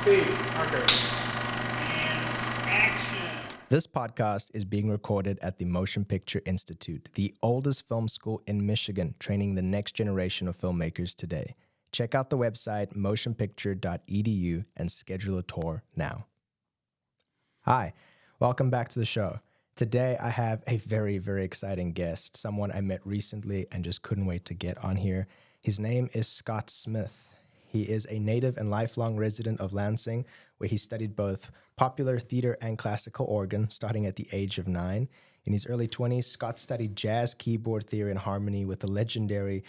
Speed. Marker. And action. This podcast is being recorded at the Motion Picture Institute, the oldest film school in Michigan, training the next generation of filmmakers today. Check out the website motionpicture.edu and schedule a tour now. Hi, welcome back to the show. Today I have a very, very exciting guest, someone I met recently and just couldn't wait to get on here. His name is Scott Smith. He is a native and lifelong resident of Lansing, where he studied both popular theater and classical organ, starting at the age of 9. In his early 20s, Scott studied jazz, keyboard theory, and harmony with the legendary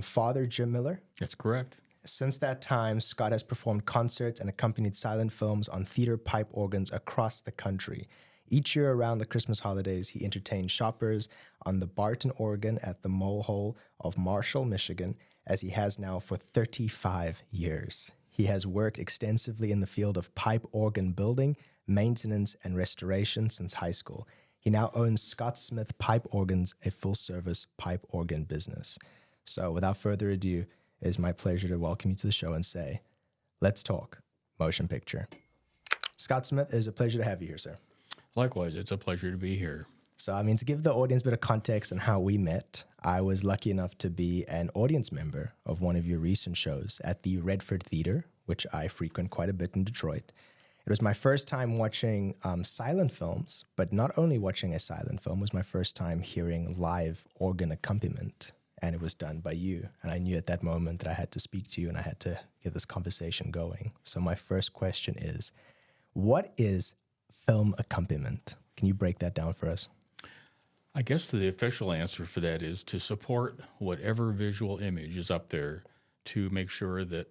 Father Jim Miller. That's correct. Since that time, Scott has performed concerts and accompanied silent films on theater pipe organs across the country. Each year around the Christmas holidays, he entertained shoppers on the Barton organ at the Mole Hole of Marshall, Michigan, as he has now for 35 years. He has worked extensively in the field of pipe organ building, maintenance, and restoration since high school. He now owns Scott Smith Pipe Organs, a full-service pipe organ business. So without further ado, it is my pleasure to welcome you to the show and say, let's talk motion picture. Scott Smith, it is a pleasure to have you here, sir. Likewise, it's a pleasure to be here. So, to give the audience a bit of context on how we met, I was lucky enough to be an audience member of one of your recent shows at the Redford Theater, which I frequent quite a bit in Detroit. It was my first time watching silent films, but not only watching a silent film, it was my first time hearing live organ accompaniment, and it was done by you. And I knew at that moment that I had to speak to you and I had to get this conversation going. So my first question is, what is film accompaniment? Can you break that down for us? I guess the official answer for that is to support whatever visual image is up there to make sure that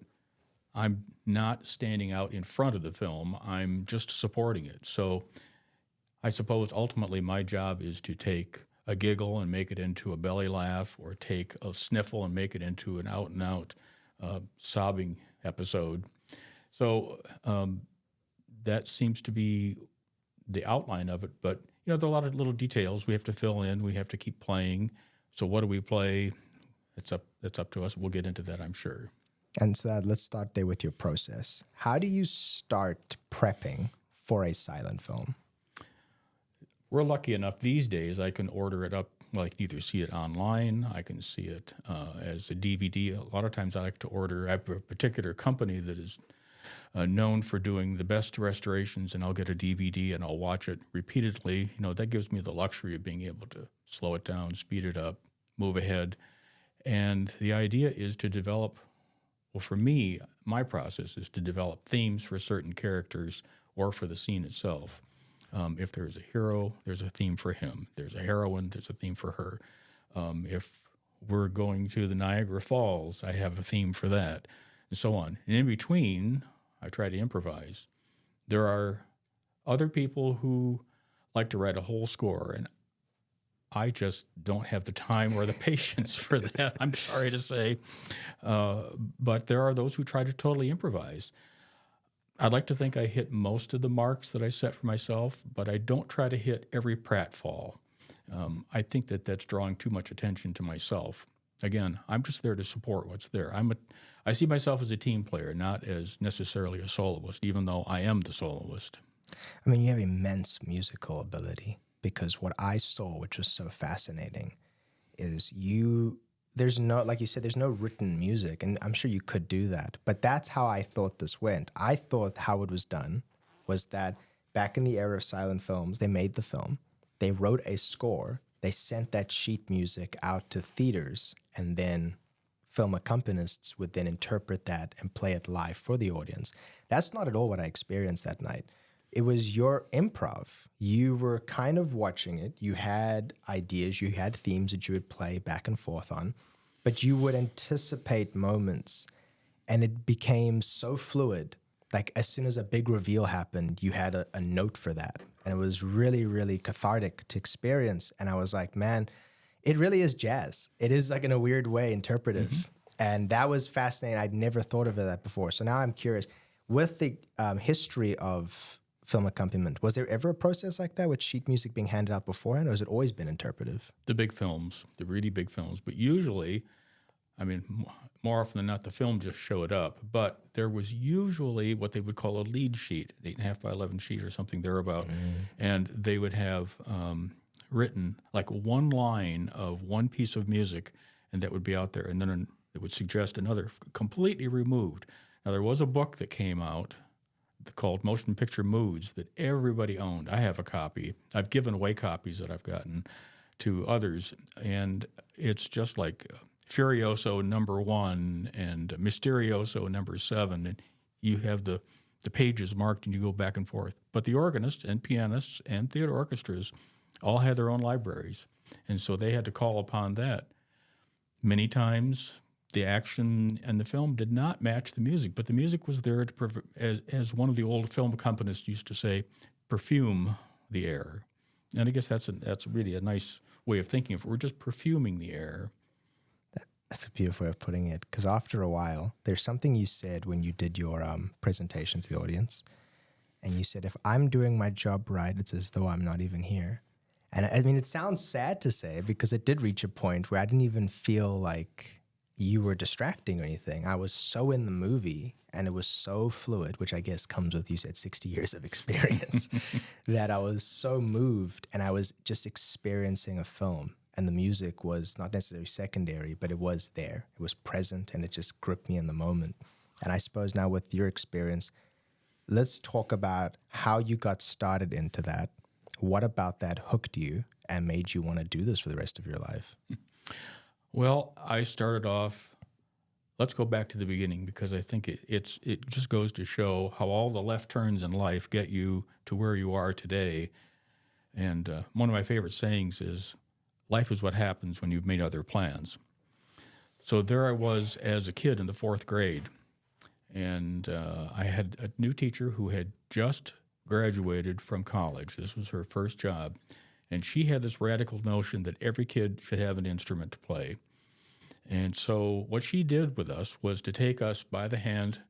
I'm not standing out in front of the film, I'm just supporting it. So I suppose ultimately my job is to take a giggle and make it into a belly laugh, or take a sniffle and make it into an out-and-out sobbing episode. So that seems to be the outline of it, but there are a lot of little details we have to fill in. We have to keep playing. So what do we play? That's up to us. We'll get into that, I'm sure. And so let's start there with your process. How do you start prepping for a silent film? We're lucky enough these days I can order it up. Well, I can either see it online, I can see it as a DVD. A lot of times I like to order. I have a particular company that is known for doing the best restorations, and I'll get a DVD and I'll watch it repeatedly. That gives me the luxury of being able to slow it down, speed it up, move ahead. And the idea is to develop, well, for me, my process is to develop themes for certain characters or for the scene itself. If there's a hero, there's a theme for him. There's a heroine, there's a theme for her. If we're going to the Niagara Falls, I have a theme for that, and so on. And in between, I try to improvise. There are other people who like to write a whole score, and I just don't have the time or the patience for that, I'm sorry to say. But there are those who try to totally improvise. I'd like to think I hit most of the marks that I set for myself, but I don't try to hit every pratfall. I think that's drawing too much attention to myself. Again, I'm just there to support what's there. I see myself as a team player, not as necessarily a soloist, even though I am the soloist. You have immense musical ability, because what I saw, which was so fascinating, is there's no, like you said, there's no written music, and I'm sure you could do that, but that's how I thought this went. I thought how it was done was that back in the era of silent films, they made the film, they wrote a score, they sent that sheet music out to theaters, and then film accompanists would then interpret that and play it live for the audience. That's not at all what I experienced that night. It was your improv. You were kind of watching it. You had ideas, you had themes that you would play back and forth on, but you would anticipate moments, and it became so fluid. Like as soon as a big reveal happened, you had a note for that. And it was really, really cathartic to experience. And I was like, man, it really is jazz. It is like in a weird way interpretive. Mm-hmm. And that was fascinating. I'd never thought of that before. So now I'm curious, with the history of film accompaniment, was there ever a process like that with sheet music being handed out beforehand, or has it always been interpretive? The big films, the really big films. But usually, more often than not, the film just showed up. But there was usually what they would call a lead sheet, an 8.5 by 11 sheet or something thereabout. And they would have written like one line of one piece of music, and that would be out there. And then it would suggest another completely removed. Now, there was a book that came out called Motion Picture Moods that everybody owned. I have a copy. I've given away copies that I've gotten to others. And it's just like Furioso #1 and Mysterioso #7, and you have the pages marked and you go back and forth. But the organists and pianists and theater orchestras all had their own libraries, and so they had to call upon that. Many times the action and the film did not match the music, but the music was there to, as one of the old film accompanists used to say, perfume the air. And I guess that's really a nice way of thinking of it. We're just perfuming the air. That's a beautiful way of putting it, because after a while, there's something you said when you did your presentation to the audience, and you said, if I'm doing my job right, it's as though I'm not even here. And I mean, it sounds sad to say, because it did reach a point where I didn't even feel like you were distracting or anything. I was so in the movie, and it was so fluid, which I guess comes with, you said, 60 years of experience, that I was so moved, and I was just experiencing a film. And the music was not necessarily secondary, but it was there. It was present, and it just gripped me in the moment. And I suppose now with your experience, let's talk about how you got started into that. What about that hooked you and made you want to do this for the rest of your life? Well, I started off, let's go back to the beginning, because I think it just goes to show how all the left turns in life get you to where you are today. And one of my favorite sayings is, life is what happens when you've made other plans. So there I was as a kid in the 4th grade, and I had a new teacher who had just graduated from college. This was her first job, and she had this radical notion that every kid should have an instrument to play. And so what she did with us was to take us by the hand.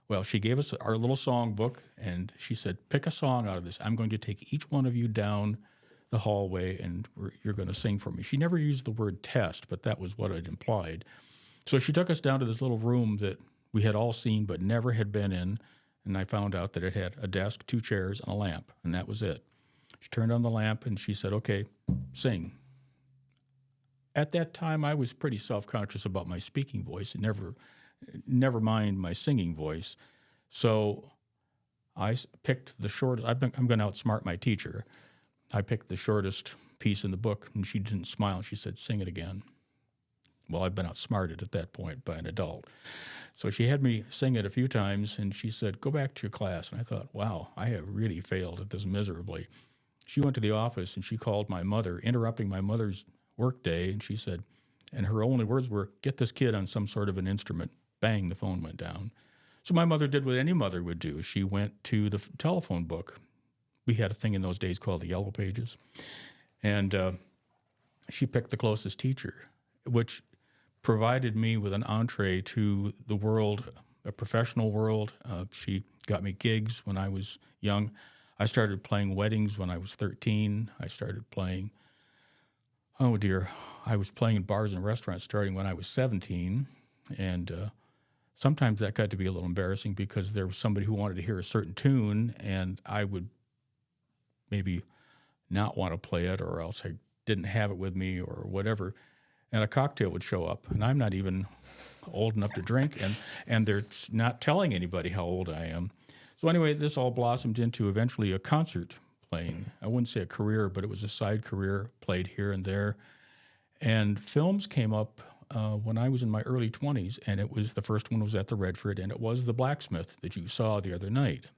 Well, she gave us our little song book, and she said, pick a song out of this. I'm going to take each one of you down the hallway, and you're going to sing for me. She never used the word test, but that was what it implied. So she took us down to this little room that we had all seen but never had been in, and I found out that it had a desk, 2 chairs, and a lamp, and that was it. She turned on the lamp, and she said, okay, sing. At that time, I was pretty self-conscious about my speaking voice, and never mind my singing voice. So I picked the shortest. I'm going to outsmart my teacher. I picked the shortest piece in the book, and she didn't smile. She said, sing it again. Well, I've been outsmarted at that point by an adult. So she had me sing it a few times, and she said, go back to your class. And I thought, wow, I have really failed at this miserably. She went to the office, and she called my mother, interrupting my mother's work day, and she said, and her only words were, get this kid on some sort of an instrument. Bang, the phone went down. So my mother did what any mother would do. She went to the telephone book. We had a thing in those days called the Yellow Pages. And she picked the closest teacher, which provided me with an entree to the world, a professional world. She got me gigs when I was young. I started playing weddings when I was 13. I started playing, I was playing in bars and restaurants starting when I was 17. And sometimes that got to be a little embarrassing because there was somebody who wanted to hear a certain tune, and I would maybe not want to play it, or else I didn't have it with me or whatever. And a cocktail would show up, and I'm not even old enough to drink, and they're not telling anybody how old I am. So anyway, this all blossomed into eventually a concert playing. I wouldn't say a career, but it was a side career, played here and there. And films came up when I was in my early 20s, and the first one was at the Redford, and it was The Blacksmith that you saw the other night.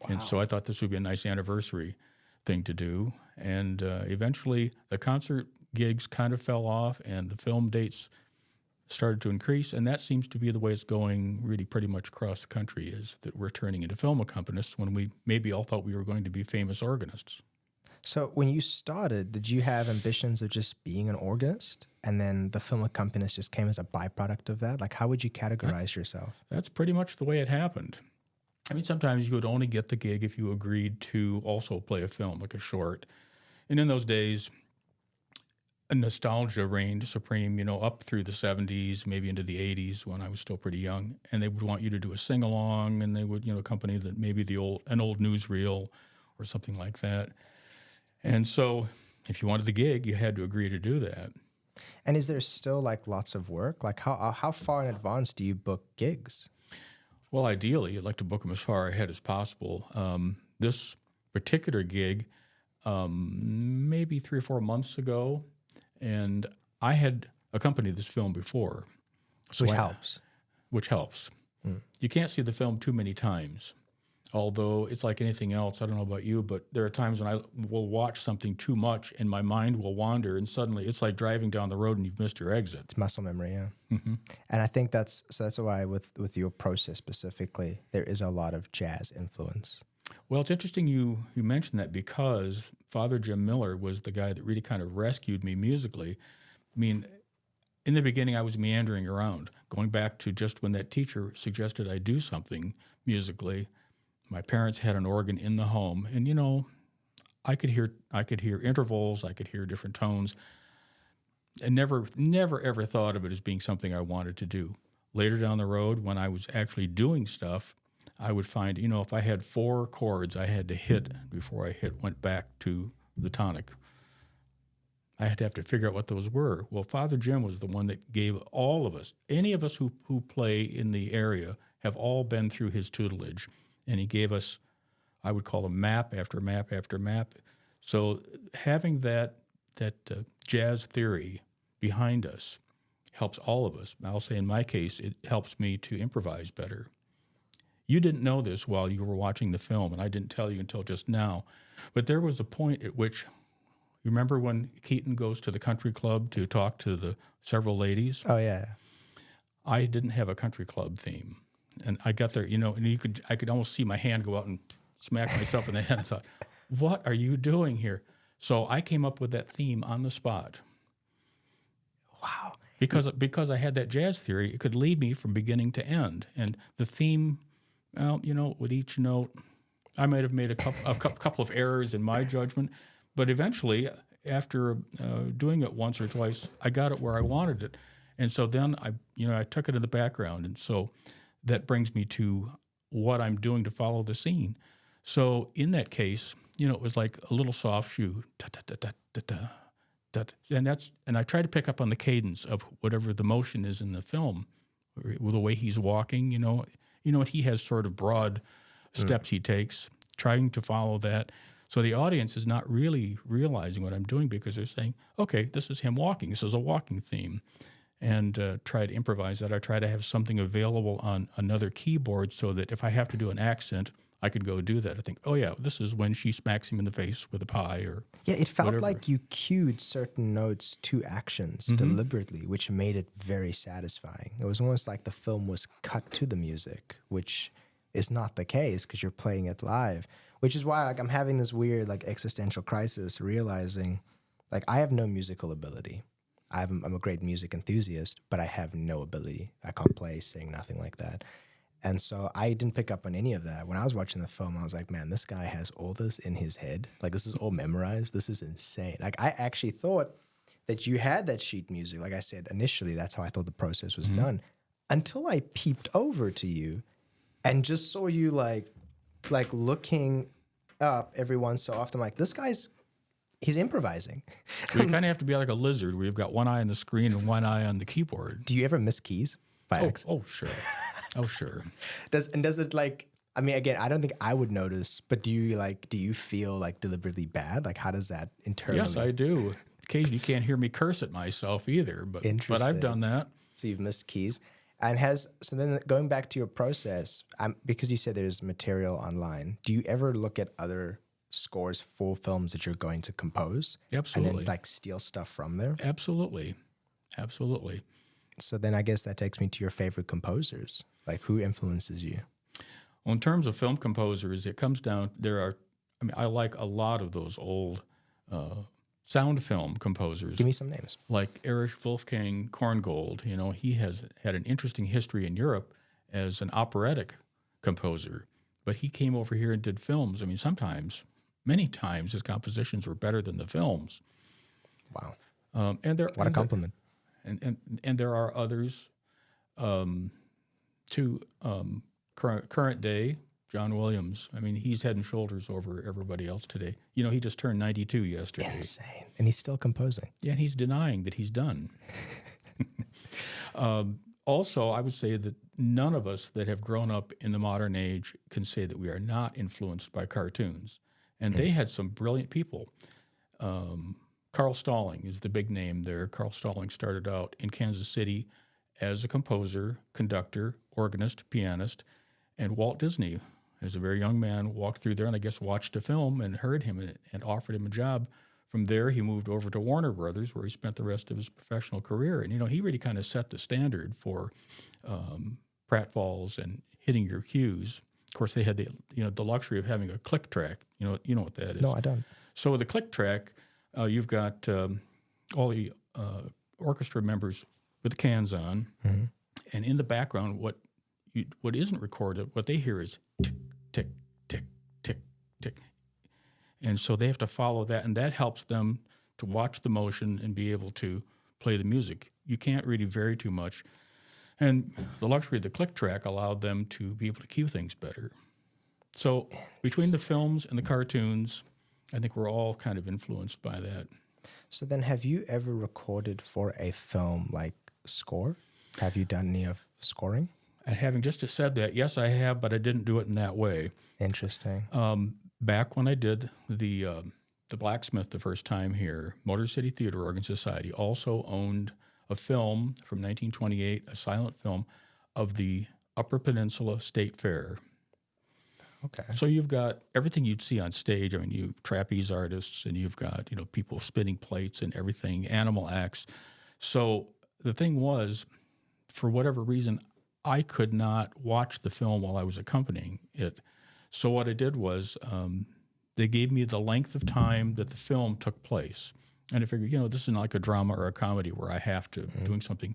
Wow. And so I thought this would be a nice anniversary thing to do. And eventually the concert gigs kind of fell off, and the film dates started to increase, and that seems to be the way it's going really pretty much across the country, is that we're turning into film accompanists when we maybe all thought we were going to be famous organists. So when you started, did you have ambitions of just being an organist, and then the film accompanist just came as a byproduct of that? Like, how would you categorize yourself? That's pretty much the way it happened. I mean, sometimes you would only get the gig if you agreed to also play a film, like a short. And in those days, nostalgia reigned supreme, up through the 70s, maybe into the 80s when I was still pretty young. And they would want you to do a sing along, and they would, accompany maybe an old newsreel or something like that. And so if you wanted the gig, you had to agree to do that. And is there still like lots of work? Like how far in advance do you book gigs? Well, ideally, I'd like to book them as far ahead as possible. This particular gig, maybe 3 or 4 months ago, and I had accompanied this film before. So Which helps. You can't see the film too many times. Although it's like anything else, I don't know about you, but there are times when I will watch something too much and my mind will wander, and suddenly it's like driving down the road and you've missed your exit. It's muscle memory, yeah. And I think that's why with your process specifically, there is a lot of jazz influence. Well, it's interesting you mentioned that, because Father Jim Miller was the guy that really kind of rescued me musically. I mean, in the beginning, I was meandering around, going back to just when that teacher suggested I do something musically. My parents had an organ in the home, and I could hear intervals, I could hear different tones, and never ever thought of it as being something I wanted to do. Later down the road, when I was actually doing stuff, I would find, if I had 4 chords I had to hit before I went back to the tonic, I had to have to figure out what those were. Well, Father Jim was the one that gave all of us, any of us who play in the area, have all been through his tutelage. And he gave us, I would call a map after map after map. So having that jazz theory behind us helps all of us. I'll say in my case, it helps me to improvise better. You didn't know this while you were watching the film, and I didn't tell you until just now. But there was a point at which, you remember when Keaton goes to the country club to talk to the several ladies? Oh, yeah. I didn't have a country club theme. And I got there, and I could almost see my hand go out and smack myself in the head. I thought, what are you doing here? So I came up with that theme on the spot. Wow. Because I had that jazz theory, it could lead me from beginning to end. And the theme, well, with each note, I might have made a couple of errors in my judgment, but eventually, after doing it once or twice, I got it where I wanted it. And so then I took it in the background, and so that brings me to what I'm doing to follow the scene. So in that case, it was like a little soft shoe, and I try to pick up on the cadence of whatever the motion is in the film, the way he's walking. He has sort of broad steps he takes, trying to follow that. So the audience is not really realizing what I'm doing, because they're saying, "Okay, this is him walking. This is a walking theme." And try to improvise that. I try to have something available on another keyboard so that if I have to do an accent, I could go do that. I think, oh yeah, this is when she smacks him in the face with a pie or yeah. It felt whatever. like you cued certain notes to actions deliberately, which made it very satisfying. It was almost like the film was cut to the music, which is not the case because you're playing it live. Which is why I'm having this weird existential crisis, realizing I have no musical ability. I'm a great music enthusiast, but I have no ability. I can't play, sing, nothing like that. And so I didn't pick up on any of that. When I was watching the film, I was like, man, this guy has all this in his head. This is all memorized. This is insane. I actually thought that you had that sheet music. Like I said, initially, that's how I thought the process was done. Until I peeped over to you and just saw you looking up every once so often. This guy's... he's improvising. We kind of have to be like a lizard where you've got one eye on the screen and one eye on the keyboard. Do you ever miss keys by accident? Oh, sure. Oh, sure. Does it again, I don't think I would notice, but do you feel deliberately bad? How does that internally? Yes, I do. Occasionally you can't hear me curse at myself either, but I've done that. So you've missed keys. And so then going back to your process, because you said there's material online, do you ever look at other scores for films that you're going to compose? Absolutely. And then steal stuff from there? Absolutely. So then I guess that takes me to your favorite composers. Who influences you? Well, in terms of film composers, it comes down, I like a lot of those old sound film composers. Give me some names. Like Erich Wolfgang Korngold. He has had an interesting history in Europe as an operatic composer, but he came over here and did films. Many times his compositions were better than the films. Wow. And there What a compliment. and there are others to current day. John Williams. I mean, he's head and shoulders over everybody else today. You know, he just turned 92 yesterday. Insane. And he's still composing. Yeah, and he's denying that he's done. Also, I would say that none of us that have grown up in the modern age can say that we are not influenced by cartoons. And they had some brilliant people. Carl Stalling is the big name there. Carl Stalling started out in Kansas City as a composer, conductor, organist, pianist, and Walt Disney, as a very young man, walked through there and I guess watched a film and heard him and offered him a job. From there, he moved over to Warner Brothers, where he spent the rest of his professional career. And, you know, he really kind of set the standard for pratfalls and hitting your cues. Of course, they had the luxury of having a click track. You know what that is. No, I don't. So with the click track, you've got all the orchestra members with the cans on, and in the background, what isn't recorded, what they hear is tick, tick, tick, tick, tick. And so they have to follow that, and that helps them to watch the motion and be able to play the music. You can't really vary too much. And the luxury of the click track allowed them to be able to cue things better. So between the films and the cartoons, I think we're all kind of influenced by that. So then have you ever recorded for a film like score? Have you done any of scoring? And having just said that, yes, I have, but I didn't do it in that way. Interesting. Back when I did the Blacksmith the first time here, Motor City Theater Organ Society also owned a film from 1928, a silent film of the Upper Peninsula State Fair. Okay. So you've got everything you'd see on stage. I mean, you trapeze artists, and you've got people spinning plates and everything, animal acts. So the thing was, for whatever reason, I could not watch the film while I was accompanying it. So what I did was they gave me the length of time that the film took place. And I figured, this isn't like a drama or a comedy where I have to doing something.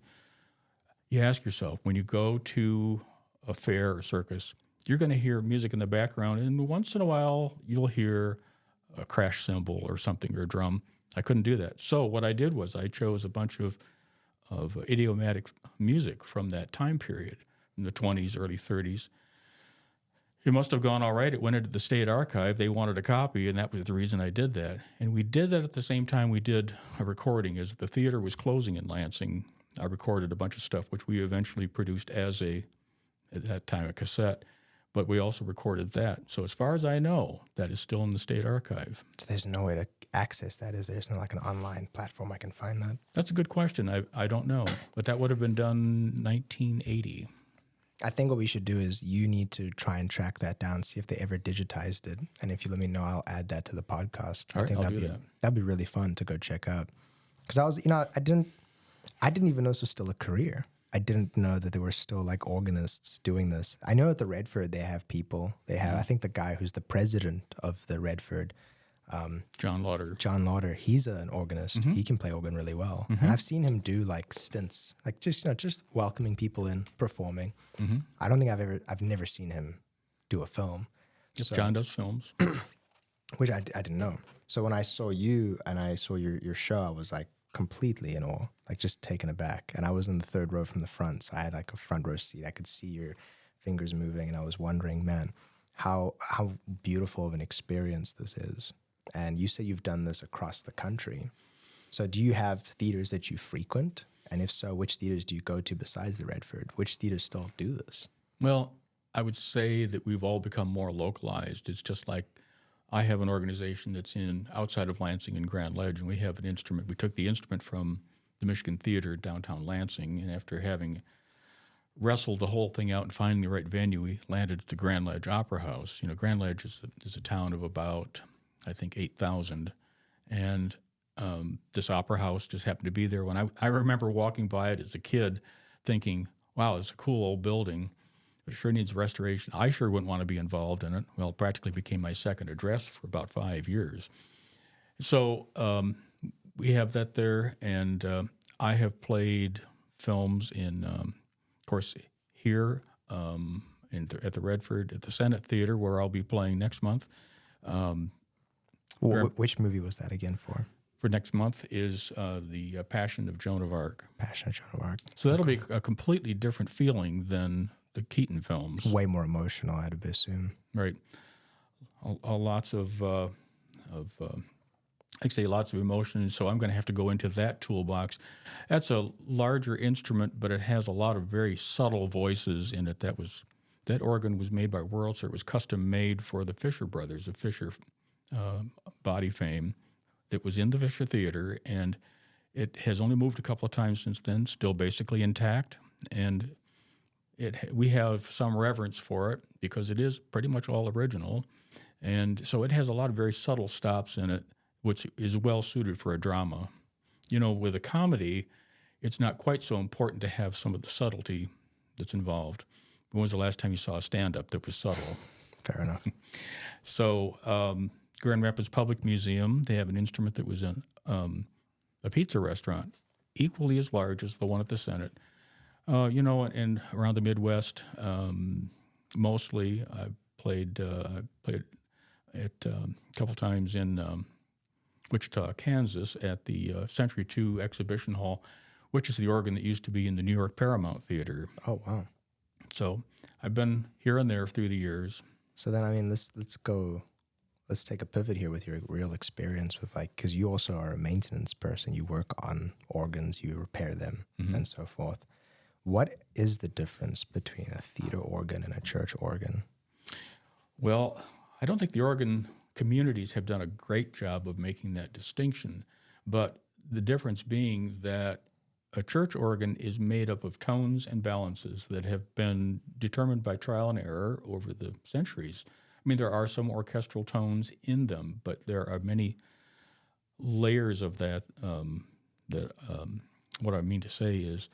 You ask yourself, when you go to a fair or circus, you're going to hear music in the background, and once in a while you'll hear a crash cymbal or something or a drum. I couldn't do that. So what I did was I chose a bunch of idiomatic music from that time period, in the 20s, early 30s. It must have gone all right. It went into the state archive. They wanted a copy, and that was the reason I did that. And we did that at the same time we did a recording. As the theater was closing in Lansing, I recorded a bunch of stuff, which we eventually produced as at that time, a cassette. But we also recorded that. So as far as I know, that is still in the state archive. So there's no way to access that, is there? There's not like an online platform I can find that? That's a good question. I don't know. But that would have been done 1980. I think what we should do is you need to try and track that down, see if they ever digitized it. And if you let me know, I'll add that to the podcast. All right, I think that'd be really fun to go check out. Because I was, I didn't even know this was still a career. I didn't know that there were still like organists doing this. I know at the Redford they have people. They have, I think the guy who's the president of the Redford, John Lauder, he's an organist. He can play organ really well. And I've seen him do like stints, like just welcoming people in, performing. I don't think I've never seen him do a film. Yes, so, John does films. Which I didn't know. So when I saw you and I saw your show, I was like completely in awe, like just taken aback. And I was in the third row from the front, so I had like a front row seat. I could see your fingers moving, and I was wondering, man, how beautiful of an experience this is. And you say you've done this across the country. So do you have theaters that you frequent? And if so, which theaters do you go to besides the Redford? Which theaters still do this? Well, I would say that we've all become more localized. It's just like I have an organization that's outside of Lansing in Grand Ledge, and we have an instrument. We took the instrument from the Michigan Theater downtown Lansing, and after having wrestled the whole thing out and finding the right venue, we landed at the Grand Ledge Opera House. Grand Ledge is a town of about, I think, 8,000, and this opera house just happened to be there. When I remember walking by it as a kid thinking, wow, it's a cool old building, but it sure needs restoration. I sure wouldn't want to be involved in it. Well, it practically became my second address for about 5 years. So we have that there, and I have played films in, of course, here at the Redford, at the Senate Theater, where I'll be playing next month. Which movie was that again for? for next month is the Passion of Joan of Arc. Passion of Joan of Arc. So that'll be a completely different feeling than the Keaton films. Way more emotional, I'd assume. Right. Lots of like I say, lots of emotion. So I'm going to have to go into that toolbox. That's a larger instrument, but it has a lot of very subtle voices in it. That organ was made by Wurlitzer. It was custom made for the Fisher brothers of Fisher body fame. That was in the Fisher Theater, and it has only moved a couple of times since then. Still basically intact, and we have some reverence for it because it is pretty much all original, and so it has a lot of very subtle stops in it, which is well suited for a drama. You know, with a comedy, it's not quite so important to have some of the subtlety that's involved. When was the last time you saw a stand-up that was subtle? Fair enough. So Grand Rapids Public Museum, they have an instrument that was in a pizza restaurant, equally as large as the one at the Senate. You know, and around the Midwest, mostly I played it a couple times in Wichita, Kansas, at the Century 2 Exhibition Hall, which is the organ that used to be in the New York Paramount Theater. Oh, wow. So I've been here and there through the years. So then, I mean, let's take a pivot here with your real experience with, like, because you also are a maintenance person. You work on organs, you repair them, and so forth. What is the difference between a theater organ and a church organ? Well, I don't think the organ communities have done a great job of making that distinction, but the difference being that a church organ is made up of tones and balances that have been determined by trial and error over the centuries. I mean, there are some orchestral tones in them, but there are many layers of that. What I mean to say is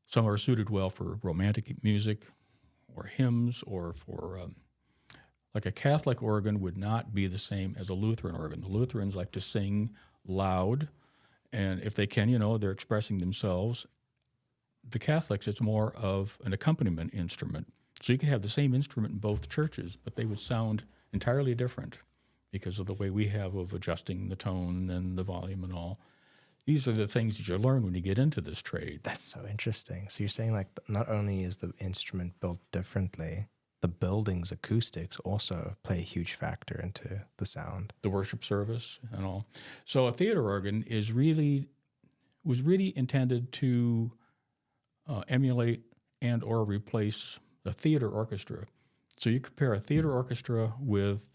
some are suited well for romantic music or hymns, or for like a Catholic organ would not be the same as a Lutheran organ. The Lutherans like to sing loud, and if they can, you know, they're expressing themselves. The Catholics, it's more of an accompaniment instrument. So you can have the same instrument in both churches, but they would sound entirely different because of the way we have of adjusting the tone and the volume and all. These are the things that you learn when you get into this trade. That's so interesting. So you're saying, like, not only is the instrument built differently, the building's acoustics also play a huge factor into the sound. The worship service and all. So a theater organ was really intended to emulate and or replace a theater orchestra. So you compare a theater orchestra with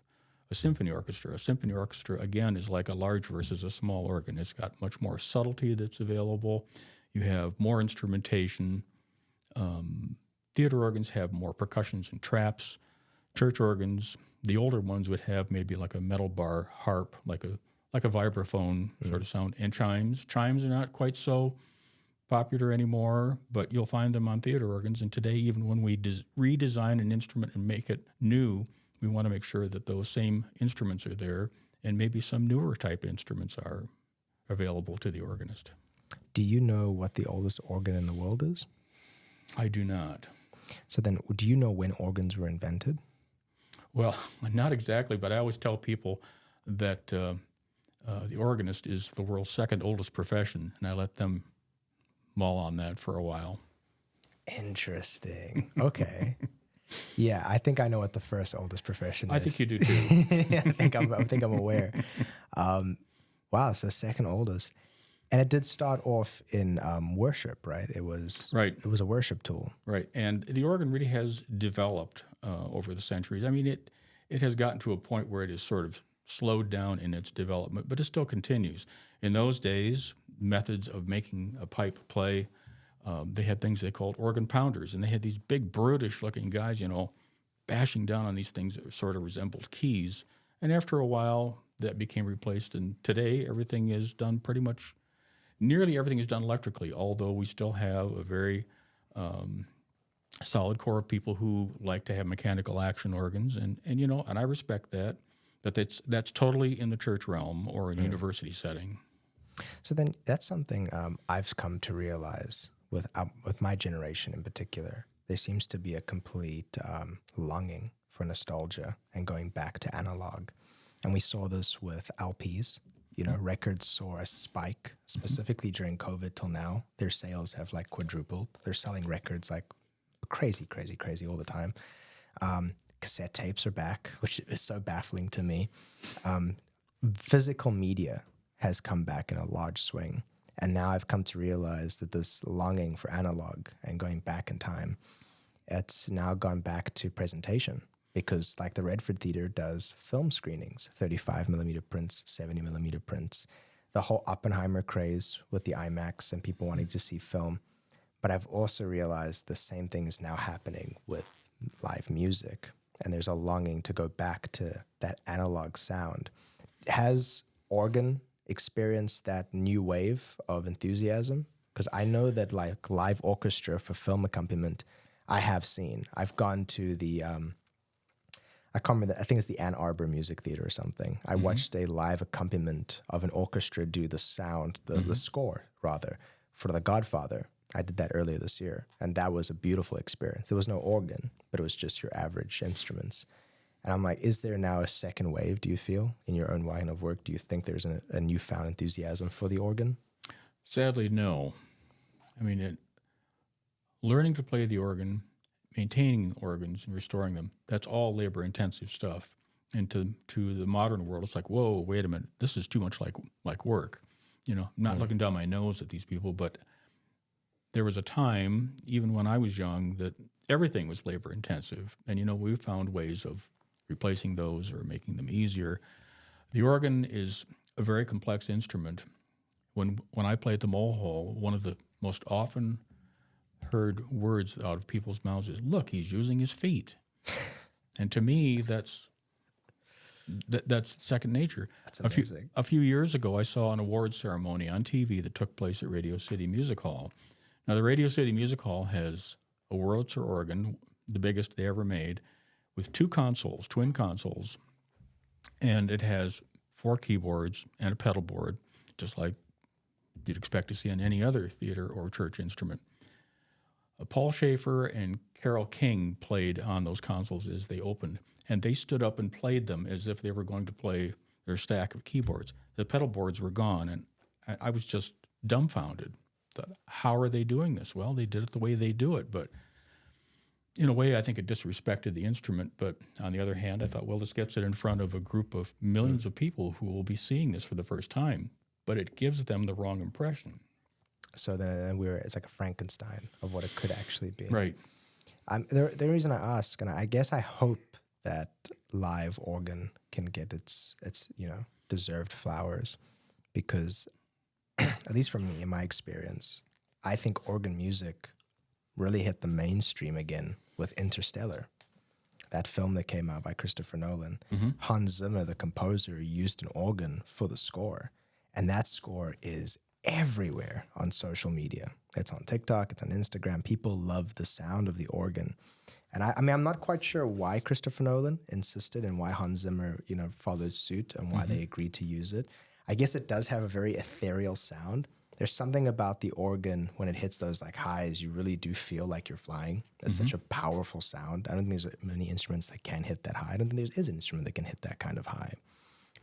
a symphony orchestra. A symphony orchestra, again, is like a large versus a small organ. It's got much more subtlety that's available. You have more instrumentation. Theater organs have more percussions and traps. Church organs, the older ones would have maybe like a metal bar harp, like a vibraphone sort of sound, and chimes. Chimes are not quite so popular anymore, but you'll find them on theater organs. And today, even when we redesign an instrument and make it new, we want to make sure that those same instruments are there, and maybe some newer type instruments are available to the organist. Do you know what the oldest organ in the world is? I do not. So then, do you know when organs were invented? Well, not exactly, but I always tell people that the organist is the world's second oldest profession, and I let them mull on that for a while. Interesting. Okay. Yeah, I think I know what the first oldest profession is. I think you do too. I think I'm aware. Wow, so second oldest. And it did start off in worship, right? It was right. It was a worship tool, right? And the organ really has developed over the centuries. I mean, it has gotten to a point where it is sort of slowed down in its development, but it still continues. In those days, methods of making a pipe play, they had things they called organ pounders, and they had these big, brutish-looking guys, you know, bashing down on these things that sort of resembled keys. And after a while, that became replaced, and today everything is done pretty much. Nearly everything is done electrically, although we still have a very solid core of people who like to have mechanical action organs, and you know, and I respect that, but that's totally in the church realm or a university setting. So then that's something I've come to realize with my generation in particular. There seems to be a complete longing for nostalgia and going back to analog, and we saw this with LPs. records saw a spike, specifically during COVID till now. Their sales have like quadrupled. They're selling records like crazy, crazy, crazy all the time. Cassette tapes are back, which is so baffling to me. Physical media has come back in a large swing. And now I've come to realize that this longing for analog and going back in time, it's now gone back to presentation. Because like the Redford Theater does film screenings, 35 millimeter prints, 70 millimeter prints, the whole Oppenheimer craze with the IMAX and people wanting to see film. But I've also realized the same thing is now happening with live music. And there's a longing to go back to that analog sound. Has organ experienced that new wave of enthusiasm? Because I know that like live orchestra for film accompaniment, I have seen. I've gone to the... I can't remember. I think it's the Ann Arbor Music Theater or something. I watched a live accompaniment of an orchestra do the sound, the score rather, for The Godfather. I did that earlier this year, and that was a beautiful experience. There was no organ, but it was just your average instruments. And I'm like, is there now a second wave, do you feel, in your own line of work? Do you think there's a newfound enthusiasm for the organ? Sadly, no. I mean, learning to play the organ, maintaining organs and restoring them, that's all labor-intensive stuff. And to the modern world, it's like, whoa, wait a minute, this is too much like work. I'm not looking down my nose at these people, but there was a time, even when I was young, that everything was labor-intensive. And, we found ways of replacing those or making them easier. The organ is a very complex instrument. When I play at the Mole Hall, one of the most often heard words out of people's mouths is, look, he's using his feet. And to me, that's second nature. That's amazing. A few years ago, I saw an awards ceremony on TV that took place at Radio City Music Hall. Now, the Radio City Music Hall has a Wurlitzer organ, the biggest they ever made, with two consoles, twin consoles, and it has 4 keyboards and a pedal board, just like you'd expect to see on any other theater or church instrument. Paul Schaefer and Carole King played on those consoles as they opened, and they stood up and played them as if they were going to play their stack of keyboards. The pedal boards were gone, and I was just dumbfounded. Thought, how are they doing this? Well, they did it the way they do it, but in a way, I think it disrespected the instrument. But on the other hand, I thought, well, this gets it in front of a group of millions of people who will be seeing this for the first time, but it gives them the wrong impression. So then it's like a Frankenstein of what it could actually be. Right. The reason I ask, and I guess I hope that live organ can get its deserved flowers, because at least for me, in my experience, I think organ music really hit the mainstream again with Interstellar, that film that came out by Christopher Nolan. Hans Zimmer, the composer, used an organ for the score, and that score is everywhere on social media. It's on TikTok, it's on Instagram. People love the sound of the organ. And I mean, I'm not quite sure why Christopher Nolan insisted and why Hans Zimmer, followed suit and why they agreed to use it. I guess it does have a very ethereal sound. There's something about the organ when it hits those like highs, you really do feel like you're flying. It's such a powerful sound. I don't think there's many instruments that can hit that high. I don't think there is an instrument that can hit that kind of high.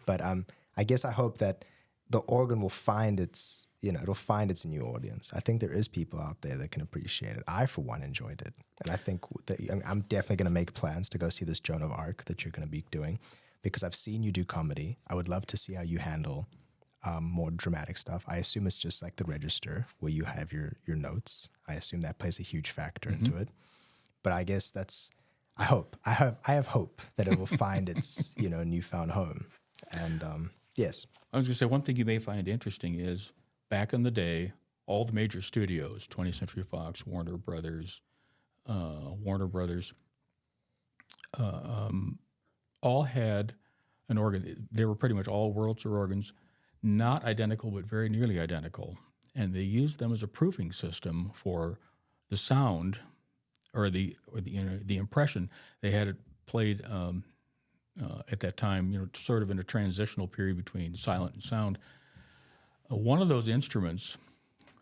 But I guess I hope that the organ will find its, it'll find its new audience. I think there is people out there that can appreciate it. I, for one, enjoyed it. And I think that I'm definitely going to make plans to go see this Joan of Arc that you're going to be doing, because I've seen you do comedy. I would love to see how you handle more dramatic stuff. I assume it's just like the register where you have your notes. I assume that plays a huge factor into it. But I guess I have hope that it will find its, newfound home. And yes. I was going to say, one thing you may find interesting is back in the day, all the major studios, 20th Century Fox, Warner Brothers, all had an organ. They were pretty much all Wurlitzer organs, not identical, but very nearly identical. And they used them as a proofing system for the sound or the impression. They had it played at that time, sort of in a transitional period between silent and sound. One of those instruments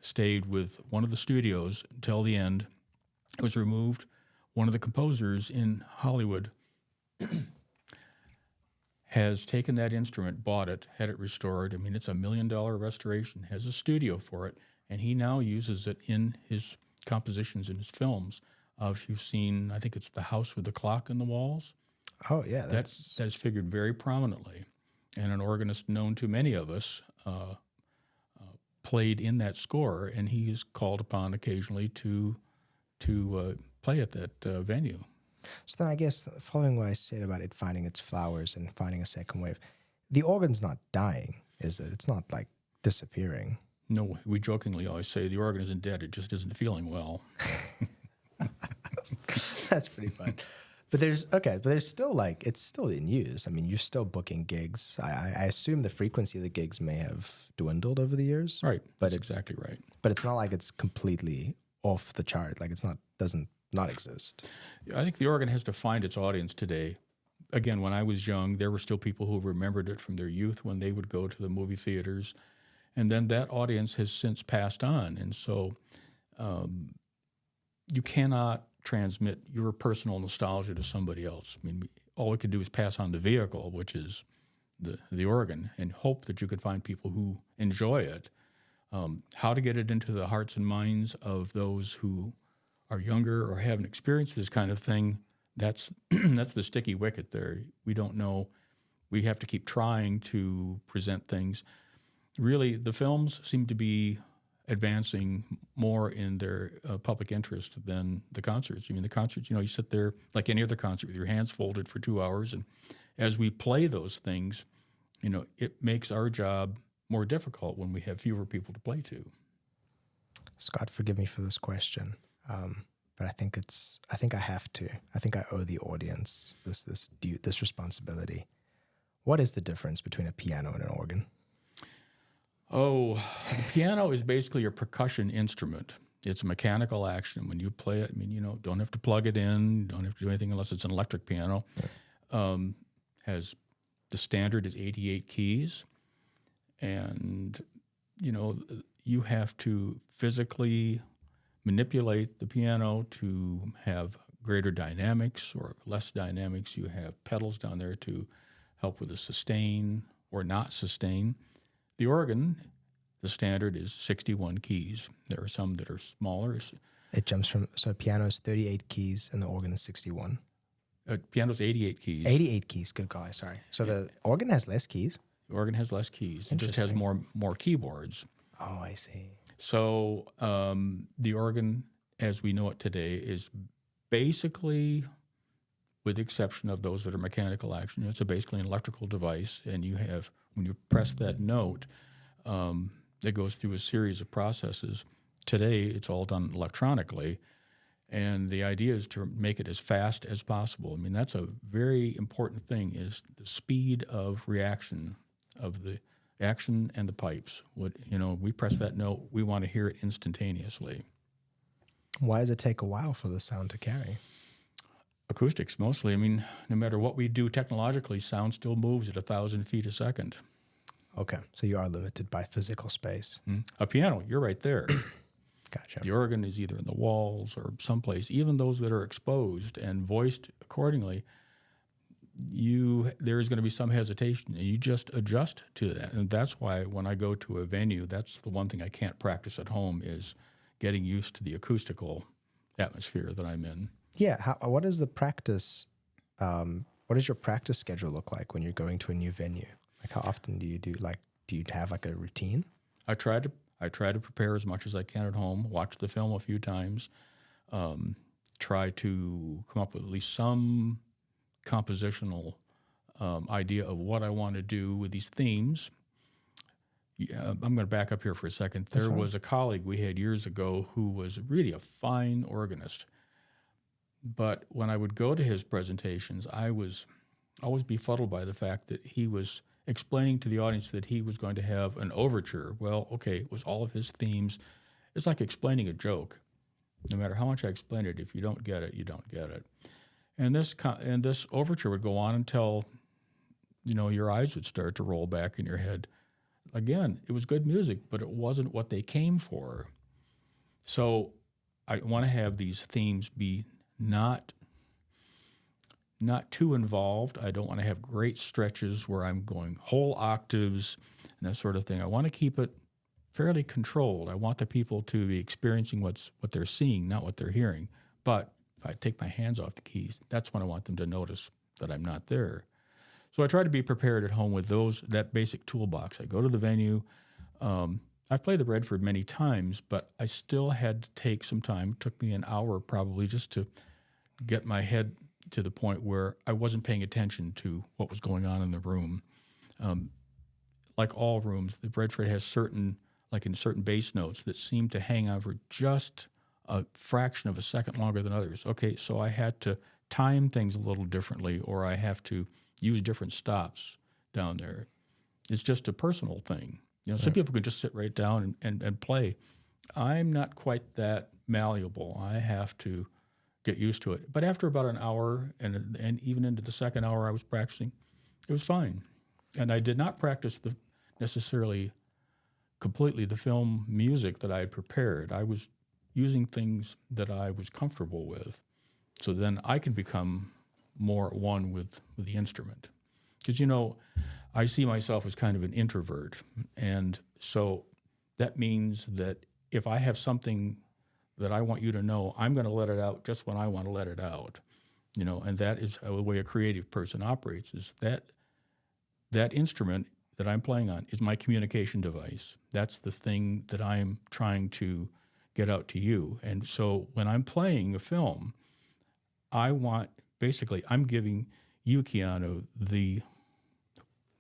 stayed with one of the studios until the end. It was removed. One of the composers in Hollywood has taken that instrument, bought it, had it restored. I mean, it's $1 million restoration, has a studio for it, and he now uses it in his compositions in his films. If you've seen, I think it's The House with the Clock in the Walls. Oh yeah, That is figured very prominently, and an organist known to many of us played in that score, and he is called upon occasionally to play at that venue. So then I guess following what I said about it finding its flowers and finding a second wave, the organ's not dying, is it? It's not like disappearing. No, we jokingly always say the organ isn't dead; it just isn't feeling well. That's pretty fun. But there's still it's still in use. I mean, you're still booking gigs. I assume the frequency of the gigs may have dwindled over the years. Right, that's exactly right. But it's not like it's completely off the chart. Like doesn't exist. I think the organ has to find its audience today. Again, when I was young, there were still people who remembered it from their youth when they would go to the movie theaters. And then that audience has since passed on. And so you cannot transmit your personal nostalgia to somebody else. I mean, all we can do is pass on the vehicle, which is the organ, and hope that you can find people who enjoy it. How to get it into the hearts and minds of those who are younger or haven't experienced this kind of thing, that's the sticky wicket there. We don't know. We have to keep trying to present things. Really, the films seem to be advancing more in their public interest than the concerts. I mean, the concerts, you sit there like any other concert with your hands folded for 2 hours, and as we play those things, it makes our job more difficult when we have fewer people to play to. Scott, forgive me for this question, but I think I have to. I think I owe the audience this responsibility. What is the difference between a piano and an organ? Oh, the piano is basically a percussion instrument. It's a mechanical action. When you play it, I mean, don't have to plug it in, don't have to do anything unless it's an electric piano. Has the standard is 88 keys, and you have to physically manipulate the piano to have greater dynamics or less dynamics. You have pedals down there to help with the sustain or not sustain. The organ, the standard is 61 keys. There are some that are smaller. It jumps from, so piano is 38 keys and the organ is 61. Piano's 88 keys. 88 keys, good golly, sorry. So the organ has less keys? The organ has less keys. It just has more keyboards. Oh, I see. So the organ, as we know it today, is basically, with the exception of those that are mechanical action, it's basically an electrical device, and you have, when you press that note, it goes through a series of processes. Today, it's all done electronically, and the idea is to make it as fast as possible. I mean, that's a very important thing, is the speed of reaction of the action and the pipes. We press that note, we want to hear it instantaneously. Why does it take a while for the sound to carry? Acoustics, mostly. I mean, no matter what we do technologically, sound still moves at 1,000 feet a second. Okay, so you are limited by physical space. A piano, you're right there. Gotcha. The organ is either in the walls or someplace. Even those that are exposed and voiced accordingly, there is going to be some hesitation, and you just adjust to that. And that's why when I go to a venue, that's the one thing I can't practice at home, is getting used to the acoustical atmosphere that I'm in. Yeah. What is the practice? What does your practice schedule look like when you're going to a new venue? Like, how often do you do? Like, do you have like a routine? I try to prepare as much as I can at home. Watch the film a few times. Try to come up with at least some compositional idea of what I want to do with these themes. I'm going to back up here for a second. There was a colleague we had years ago who was really a fine organist. But when I would go to his presentations, I was always befuddled by the fact that he was explaining to the audience that he was going to have an overture. Well, okay, it was all of his themes. It's like explaining a joke. No matter how much I explain it, if you don't get it, you don't get it. And this overture would go on until, your eyes would start to roll back in your head. Again, it was good music, but it wasn't what they came for. So I want to have these themes be not not too involved. I don't want to have great stretches where I'm going whole octaves and that sort of thing. I want to keep it fairly controlled. I want the people to be experiencing what they're seeing, not what they're hearing. But if I take my hands off the keys, that's when I want them to notice that I'm not there. So I try to be prepared at home with that basic toolbox. I go to the venue. I've played the Redford many times, but I still had to take some time. It took me an hour probably just to get my head to the point where I wasn't paying attention to what was going on in the room. Like all rooms, the Redford has certain bass notes that seem to hang over just a fraction of a second longer than others. Okay, so I had to time things a little differently, or I have to use different stops down there. It's just a personal thing. Some people can just sit right down and play. I'm not quite that malleable. I have to get used to it. But after about an hour and even into the second hour I was practicing, it was fine. And I did not practice necessarily completely the film music that I had prepared. I was using things that I was comfortable with. So then I can become more at one with the instrument. Because, I see myself as kind of an introvert. And so that means that if I have something that I want you to know, I'm going to let it out just when I want to let it out. And that is the way a creative person operates, is that instrument that I'm playing on is my communication device. That's the thing that I'm trying to get out to you. And so when I'm playing a film, I'm giving you, Keanu,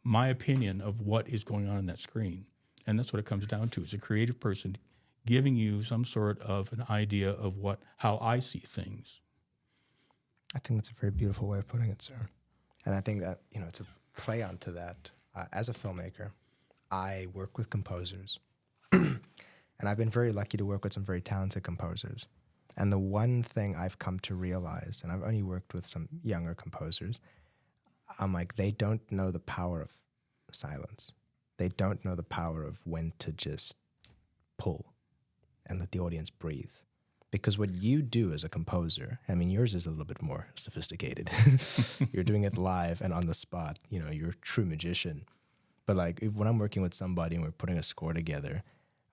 my opinion of what is going on that screen. And that's what it comes down to, is a creative person giving you some sort of an idea of how I see things. I think that's a very beautiful way of putting it, sir. And I think that, to play onto that, as a filmmaker, I work with composers. And I've been very lucky to work with some very talented composers. And the one thing I've come to realize, and I've only worked with some younger composers, I'm like, they don't know the power of silence. They don't know the power of when to just pull and let the audience breathe. Because what you do as a composer, yours is a little bit more sophisticated. You're doing it live and on the spot. You're a true magician. But when I'm working with somebody and we're putting a score together,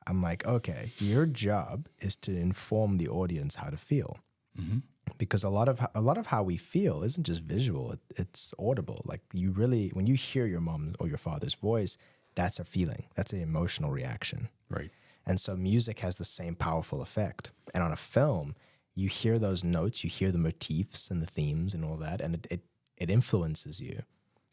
I'm like, okay, your job is to inform the audience how to feel. Mm-hmm. Because a lot of how we feel isn't just visual; it's audible. When you hear your mom or your father's voice, that's a feeling. That's an emotional reaction. Right. And so music has the same powerful effect. And on a film, you hear those notes, you hear the motifs and the themes and all that, and it influences you.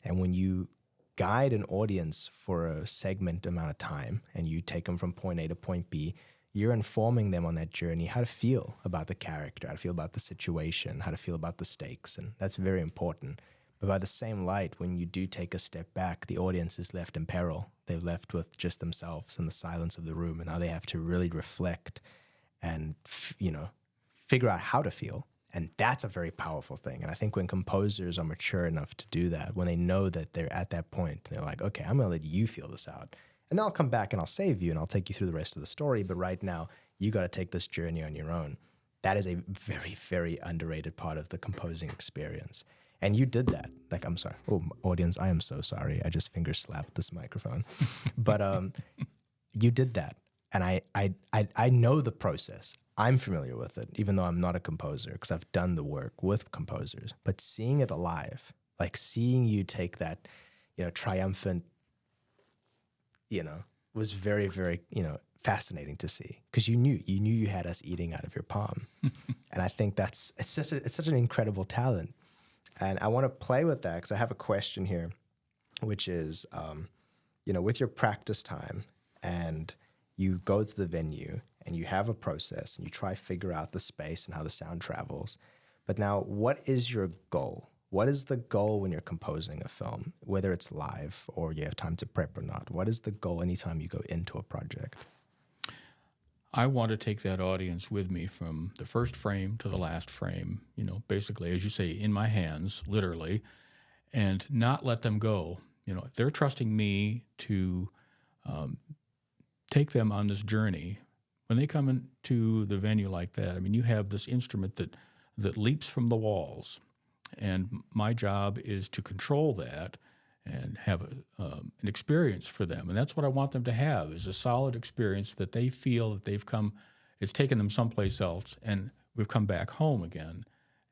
And when you guide an audience for a segment amount of time and you take them from point A to point B, you're informing them on that journey how to feel about the character, how to feel about the situation, how to feel about the stakes. And that's very important. But by the same light, when you do take a step back, the audience is left in peril. They're left with just themselves and the silence of the room, and now they have to really reflect and, figure out how to feel. And that's a very powerful thing. And I think when composers are mature enough to do that, when they know that they're at that point, they're like, okay, I'm going to let you feel this out. And then I'll come back and I'll save you and I'll take you through the rest of the story. But right now, you got to take this journey on your own. That is a very, very underrated part of the composing experience. And you did that. I'm sorry. Oh, audience, I am so sorry. I just finger slapped this microphone. But you did that. And I know the process. I'm familiar with it, even though I'm not a composer, because I've done the work with composers. But seeing it alive, seeing you take that, triumphant, was very, very, fascinating to see, because you knew you had us eating out of your palm. And I think it's such an incredible talent. And I want to play with that because I have a question here, which is, with your practice time and you go to the venue and you have a process and you try to figure out the space and how the sound travels. But now, what is your goal? What is the goal when you're composing a film, whether it's live or you have time to prep or not? What is the goal anytime you go into a project? I want to take that audience with me from the first frame to the last frame, basically, as you say, in my hands, literally, and not let them go. They're trusting me to take them on this journey. When they come into the venue like that, you have this instrument that leaps from the walls. And my job is to control that and have an experience for them. And that's what I want them to have, is a solid experience that they feel that it's taken them someplace else, and we've come back home again.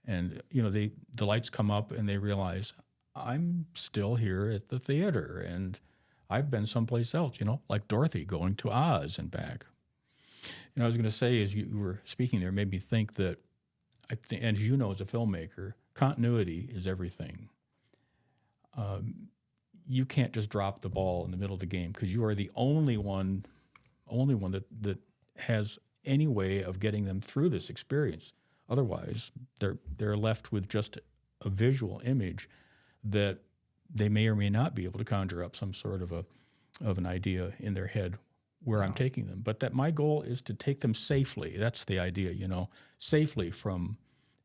And, the lights come up and they realize, I'm still here at the theater and I've been someplace else, like Dorothy going to Oz and back. I was going to say, as you were speaking there, made me think that, and as you know, as a filmmaker, continuity is everything. You can't just drop the ball in the middle of the game, because you are the only one that has any way of getting them through this experience. Otherwise, they're left with just a visual image that they may or may not be able to conjure up some sort of an idea in their head where I'm taking them. But that my goal is to take them safely. That's the idea, safely from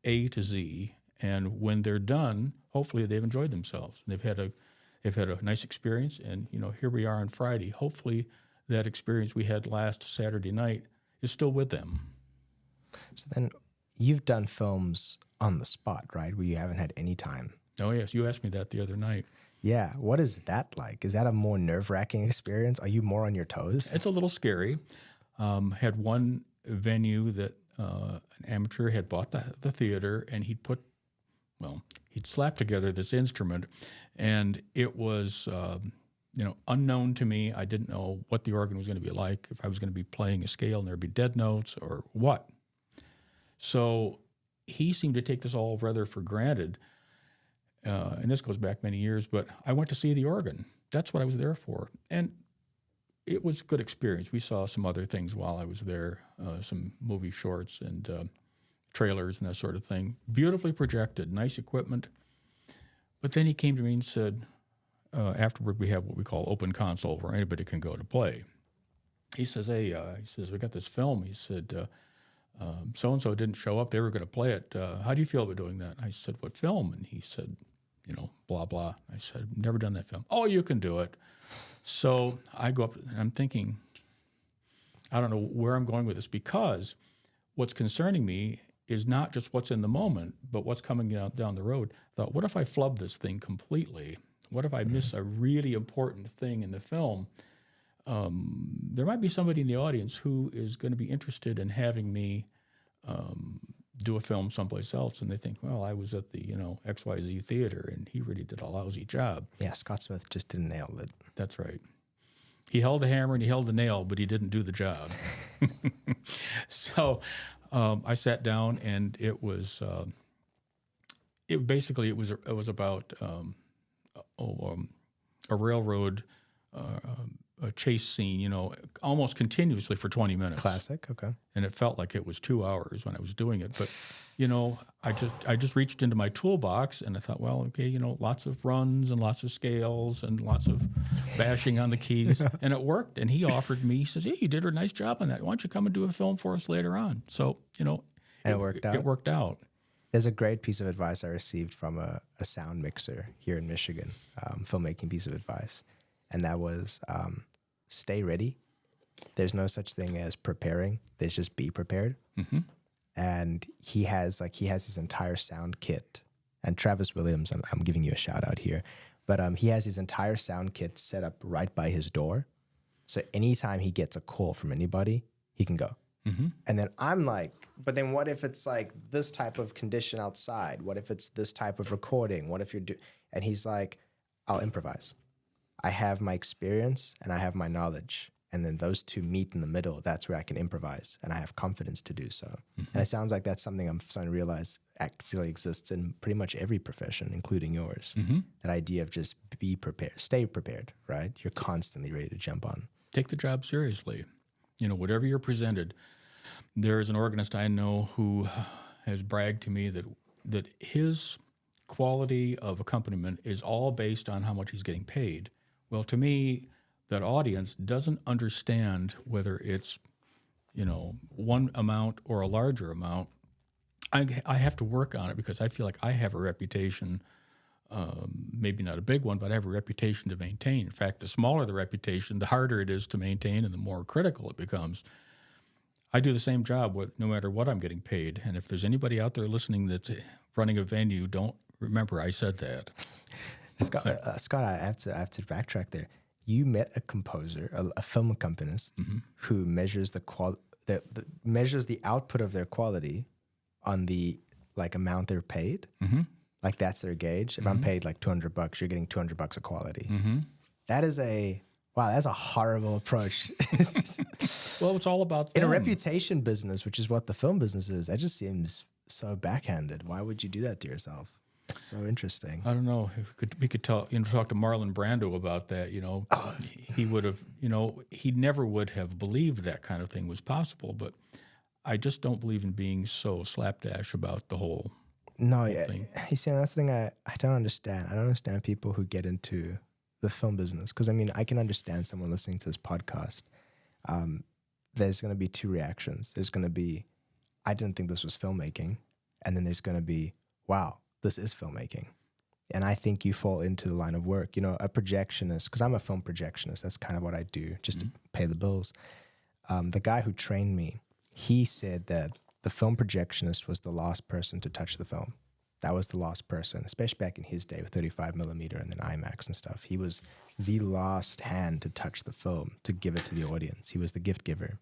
A to Z. And when they're done, hopefully they've enjoyed themselves. They've had a nice experience, and here we are on Friday. Hopefully that experience we had last Saturday night is still with them. So then you've done films on the spot, right, where you haven't had any time. Oh, yes. You asked me that the other night. Yeah. What is that like? Is that a more nerve-wracking experience? Are you more on your toes? It's a little scary. Had one venue that an amateur had bought the theater, and he'd slapped together this instrument, and it was, unknown to me. I didn't know what the organ was going to be like, if I was going to be playing a scale and there'd be dead notes or what. So he seemed to take this all rather for granted. And this goes back many years, but I went to see the organ. That's what I was there for. And it was a good experience. We saw some other things while I was there, some movie shorts and trailers and that sort of thing. Beautifully projected, nice equipment. But then he came to me and said, afterward, we have what we call open console, where anybody can go to play. He says, hey, we got this film. He said, so-and-so didn't show up. They were going to play it. How do you feel about doing that? I said, what film? And he said, blah, blah. I said, never done that film. Oh, you can do it. So I go up, and I'm thinking, I don't know where I'm going with this, because what's concerning me is not just what's in the moment, but what's coming down the road. I thought, what if I flub this thing completely? What if I miss a really important thing in the film? There might be somebody in the audience who is going to be interested in having me do a film someplace else, and they think, well, I was at the XYZ theater, and he really did a lousy job. Yeah, Scott Smith just didn't nail it. That's right. He held the hammer and he held the nail, but he didn't do the job. So I sat down, and it was about a railroad a chase scene, almost continuously for 20 minutes. Classic, okay. And it felt like it was 2 hours when I was doing it. But, I just reached into my toolbox, and I thought, well, okay, lots of runs and lots of scales and lots of bashing on the keys. And it worked. And he offered me, he says, hey, you did a nice job on that. Why don't you come and do a film for us later on? So, and it worked out. It worked out. There's a great piece of advice I received from a sound mixer here in Michigan, filmmaking piece of advice. And that was stay ready. There's no such thing as preparing. There's just be prepared. Mm-hmm. And he has his entire sound kit. And Travis Williams, I'm giving you a shout out here. But he has his entire sound kit set up right by his door. So anytime he gets a call from anybody, he can go. Mm-hmm. And then I'm like, but then what if it's like this type of condition outside? What if it's this type of recording? What if and he's like, I'll improvise. I have my experience and I have my knowledge. And then those two meet in the middle. That's where I can improvise, and I have confidence to do so. Mm-hmm. And it sounds like that's something I'm starting to realize actually exists in pretty much every profession, including yours. Mm-hmm. That idea of just be prepared, stay prepared, right? You're constantly ready to jump on. Take the job seriously. Whatever you're presented. There is an organist I know who has bragged to me that his quality of accompaniment is all based on how much he's getting paid. Well, to me, that audience doesn't understand whether it's, one amount or a larger amount. I have to work on it, because I feel like I have a reputation, maybe not a big one, but I have a reputation to maintain. In fact, the smaller the reputation, the harder it is to maintain and the more critical it becomes. I do the same job no matter what I'm getting paid. And if there's anybody out there listening that's running a venue, don't remember I said that. Scott, I have to backtrack there. You met a composer, a film accompanist, who measures measures the output of their quality on the like amount they're paid. Like that's their gauge. If I'm paid like $200, you're getting $200 of quality. That is that's a horrible approach. Well, it's all about them. In a reputation business, which is what the film business is, that just seems so backhanded. Why would you do that to yourself? It's so interesting. I don't know. If we could talk to Marlon Brando about that. He would have. He never would have believed that kind of thing was possible. But I just don't believe in being so slapdash about the whole. No, thing. You see, that's the thing I don't understand. I don't understand people who get into the film business, because I mean, I can understand someone listening to this podcast. There's going to be two reactions. There's going to be, I didn't think this was filmmaking, and then there's going to be, wow, this is filmmaking. And I think you fall into the line of work. A projectionist, because I'm a film projectionist. That's kind of what I do just to pay the bills. The guy who trained me, he said that the film projectionist was the last person to touch the film. That was the last person, especially back in his day with 35 millimeter and then IMAX and stuff. He was the last hand to touch the film, to give it to the audience. He was the gift giver.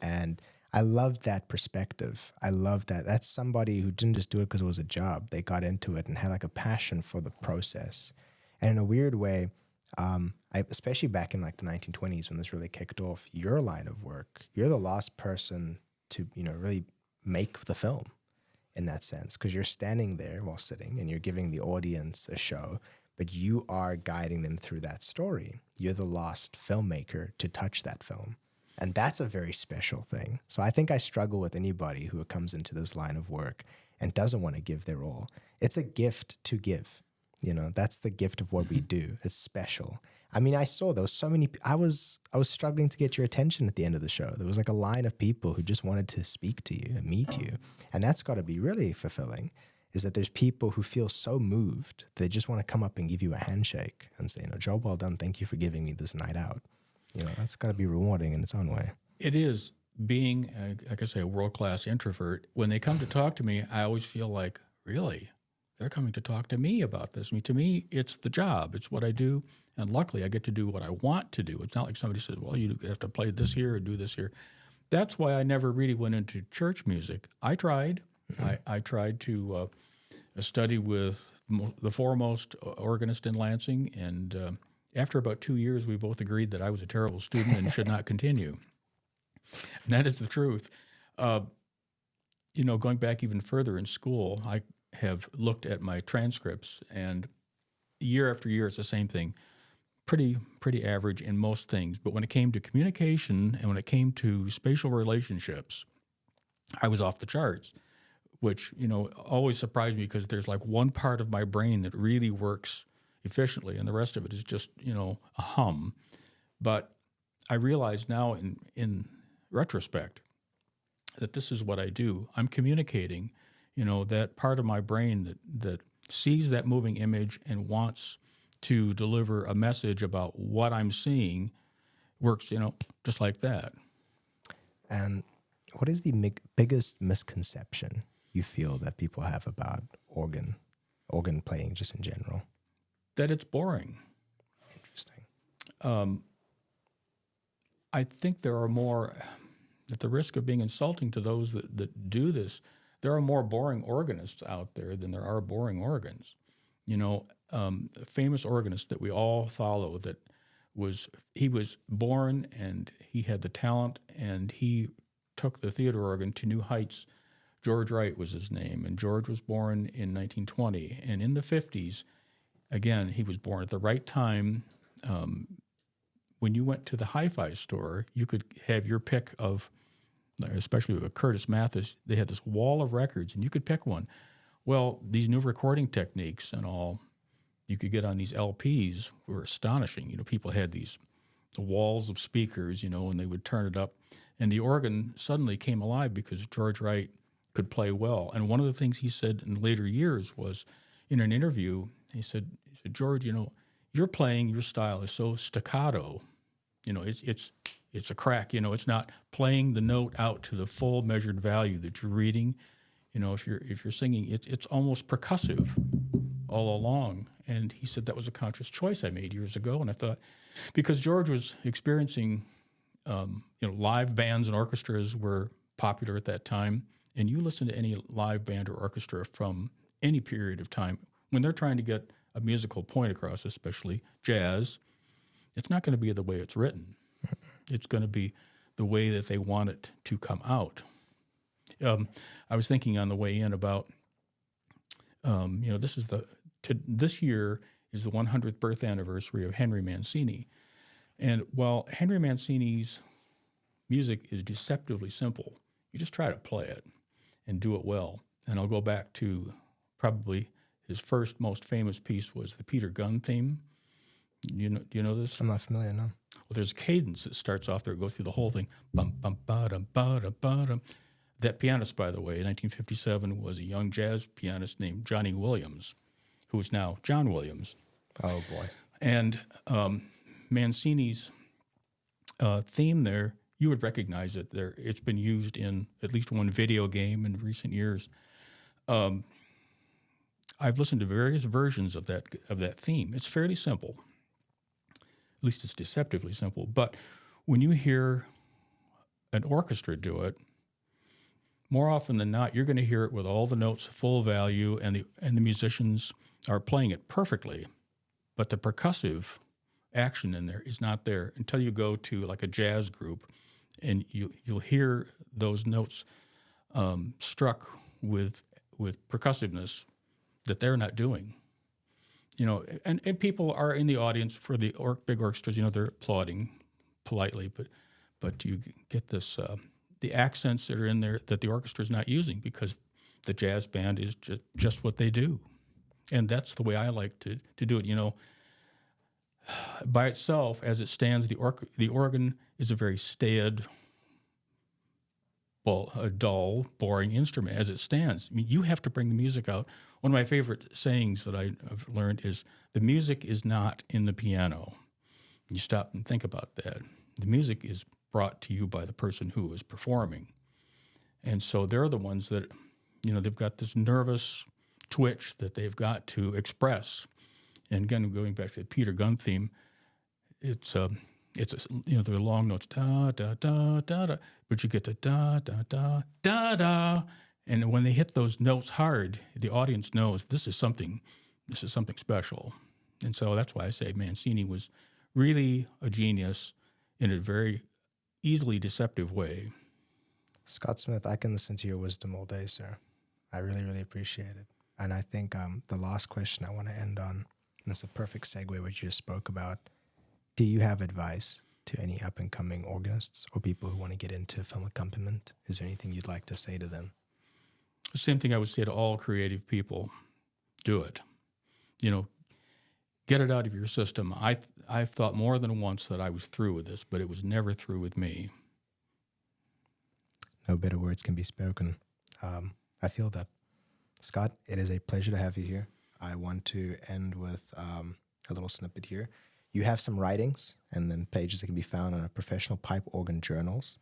And I loved that perspective. I love that. That's somebody who didn't just do it because it was a job. They got into it and had like a passion for the process. And in a weird way, especially back in like the 1920s when this really kicked off, your line of work, you're the last person to, really make the film in that sense, because you're standing there while sitting and you're giving the audience a show, but you are guiding them through that story. You're the last filmmaker to touch that film. And that's a very special thing. So I think I struggle with anybody who comes into this line of work and doesn't want to give their all. It's a gift to give. That's the gift of what we do. It's special. I mean, I saw there was so many. I was struggling to get your attention at the end of the show. There was like a line of people who just wanted to speak to you and meet you, and that's got to be really fulfilling. Is that there's people who feel so moved they just want to come up and give you a handshake and say, job well done. Thank you for giving me this night out. That's got to be rewarding in its own way. It is. Being, like I say, a world-class introvert. When they come to talk to me, I always feel like, really, they're coming to talk to me about this. To me, it's the job. It's what I do. And luckily, I get to do what I want to do. It's not like somebody says, well, you have to play this here or do this here. That's why I never really went into church music. I tried. I tried to study with the foremost organist in Lansing. And after about 2 years, we both agreed that I was a terrible student and should not continue. And that is the truth. Going back even further in school, I have looked at my transcripts, and year after year, it's the same thing. Pretty average in most things. But when it came to communication and when it came to spatial relationships, I was off the charts, which, always surprised me because there's like one part of my brain that really works efficiently and the rest of it is just, a hum. But I realize now in retrospect that this is what I do. I'm communicating, that part of my brain that sees that moving image and wants to deliver a message about what I'm seeing works, just like that. And what is the biggest misconception you feel that people have about organ playing just in general? That it's boring. Interesting. I think there are more, at the risk of being insulting to those that do this, there are more boring organists out there than there are boring organs. A famous organist that we all follow he was born and he had the talent and he took the theater organ to new heights. George Wright was his name, and George was born in 1920. And in the 50s, again, he was born at the right time. When you went to the hi-fi store, you could have your pick of, especially with Curtis Mathis, they had this wall of records, and you could pick one. Well, these new recording techniques and all you could get on these LPs were astonishing. People had these walls of speakers, and they would turn it up. And the organ suddenly came alive because George Wright could play well. And one of the things he said in later years was, in an interview, he said, George, your playing, your style is so staccato. It's a crack. It's not playing the note out to the full measured value that you're reading. If you're singing, it's almost percussive. all along. And he said that was a conscious choice I made years ago. And I thought, because George was experiencing, live bands and orchestras were popular at that time. And you listen to any live band or orchestra from any period of time, when they're trying to get a musical point across, especially jazz, it's not going to be the way it's written. It's going to be the way that they want it to come out. I was thinking on the way in about, this year is the 100th birth anniversary of Henry Mancini. And while Henry Mancini's music is deceptively simple, you just try to play it and do it well. And I'll go back to probably his first most famous piece was the Peter Gunn theme. Do you know this? I'm not familiar, no. Well, there's a cadence that starts off there, goes through the whole thing. Bum, bum, ba-dum, ba-dum, ba-dum. That pianist, by the way, in 1957 was a young jazz pianist named Johnny Williams, who is now John Williams. Oh, boy. And Mancini's theme there, you would recognize it there. It's been used in at least one video game in recent years. I've listened to various versions of that theme. It's fairly simple. At least it's deceptively simple. But when you hear an orchestra do it, more often than not, you're going to hear it with all the notes full value, and the musicians are playing it perfectly. But the percussive action in there is not there until you go to like a jazz group, and you'll hear those notes struck with percussiveness that they're not doing. And people are in the audience for the big orchestras. They're applauding politely, but you get this the accents that are in there that the orchestra is not using, because the jazz band is just what they do, and that's the way I like to do it. By itself, as it stands, the organ is a very staid, a dull, boring instrument as it stands. I mean, you have to bring the music out. One of my favorite sayings that I've learned is, the music is not in the piano. You stop and think about that. The music is brought to you by the person who is performing. And so they're the ones that, they've got this nervous twitch that they've got to express. And again, going back to the Peter Gunn theme, it's the long notes, da, da, da, da, da, but you get the da, da, da, da, da. And when they hit those notes hard, the audience knows this is something special. And so that's why I say Mancini was really a genius in a very easily deceptive way. Scott Smith, I can listen to your wisdom all day, sir. I really, really appreciate it. And I think the last question I want to end on, and it's a perfect segue what you just spoke about, do you have advice to any up-and-coming organists or people who want to get into film accompaniment? Is there anything you'd like to say to them? The same thing I would say to all creative people. Do it. Get it out of your system. I've thought more than once that I was through with this, but it was never through with me. No better words can be spoken. I feel that. Scott, it is a pleasure to have you here. I want to end with a little snippet here. You have some writings and then pages that can be found on a professional pipe organ journals.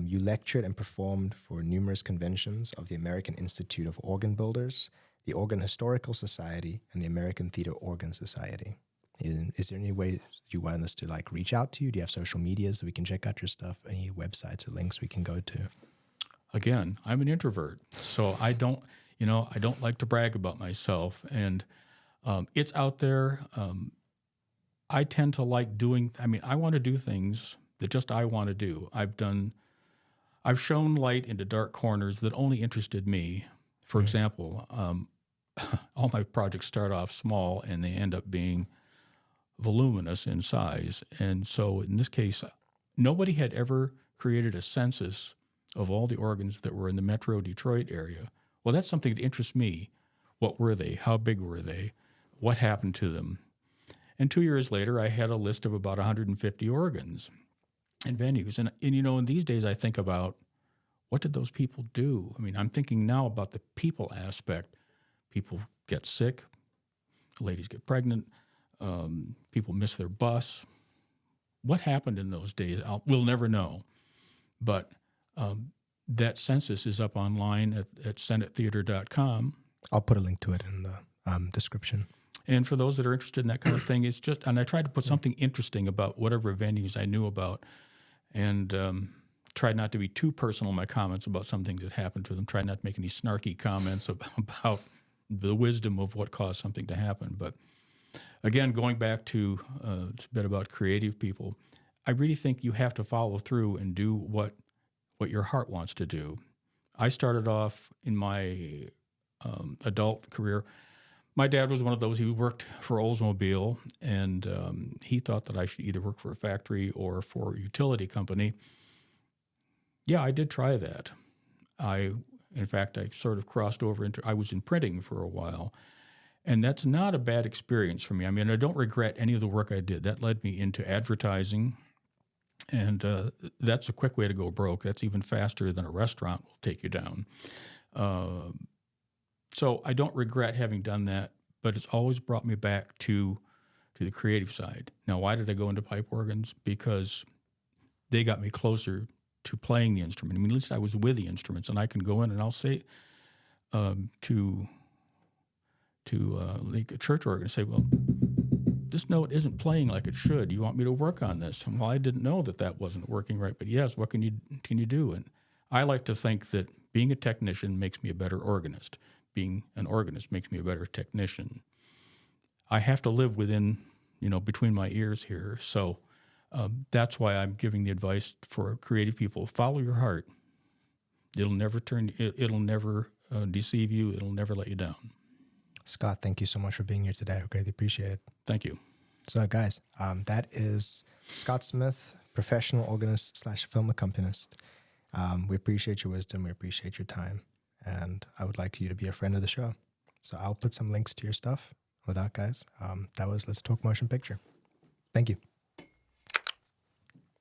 You lectured and performed for numerous conventions of the American Institute of Organ Builders, the Organ Historical Society, and the American Theater Organ Society. Is there any way you want us to reach out to you? Do you have social medias that we can check out your stuff? Any websites or links we can go to? Again, I'm an introvert, so I don't like to brag about myself, and it's out there. I tend to like doing. I want to do things that just I want to do. I've shown light into dark corners that only interested me. For example, all my projects start off small and they end up being voluminous in size. And so in this case, nobody had ever created a census of all the organs that were in the Metro Detroit area. Well, that's something that interests me. What were they? How big were they? What happened to them? And 2 years later, I had a list of about 150 organs and venues. And in these days I think about, what did those people do? I'm thinking now about the people aspect. People get sick, ladies get pregnant, people miss their bus. What happened in those days? We'll never know. But that census is up online at senatetheater.com. I'll put a link to it in the description. And for those that are interested in that kind of thing, it's just, and I tried to put something interesting about whatever venues I knew about, and tried not to be too personal in my comments about some things that happened to them. Tried not to make any snarky comments about the wisdom of what caused something to happen. But again, going back to a bit about creative people, I really think you have to follow through and do what your heart wants to do. I started off in my adult career. My dad was one of those who worked for Oldsmobile, and he thought that I should either work for a factory or for a utility company. Yeah, I did try that. In fact, I sort of crossed over into, I was in printing for a while, and that's not a bad experience for me. I mean, I don't regret any of the work I did. That led me into advertising, and that's a quick way to go broke. That's even faster than a restaurant will take you down. So I don't regret having done that, but it's always brought me back to the creative side. Now, why did I go into pipe organs? Because they got me closer to playing the instrument. I mean, at least I was with the instruments, and I can go in and I'll say to like a church organ, say, well, this note isn't playing like it should. You want me to work on this? And, well, I didn't know that wasn't working right, but yes, what can you do? And I like to think that being a technician makes me a better organist. Being an organist makes me a better technician. I have to live within, between my ears here. So that's why I'm giving the advice for creative people: follow your heart. It'll never deceive you. It'll never let you down. Scott, thank you so much for being here today. I greatly appreciate it. Thank you. So, guys, that is Scott Smith, professional organist / film accompanist. We appreciate your wisdom. We appreciate your time. And I would like you to be a friend of the show. So I'll put some links to your stuff. With that, guys, that was Let's Talk Motion Picture. Thank you.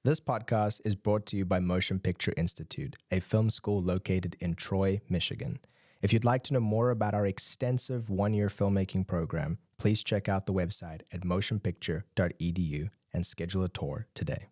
This podcast is brought to you by Motion Picture Institute, a film school located in Troy, Michigan. If you'd like to know more about our extensive one-year filmmaking program, please check out the website at motionpicture.edu and schedule a tour today.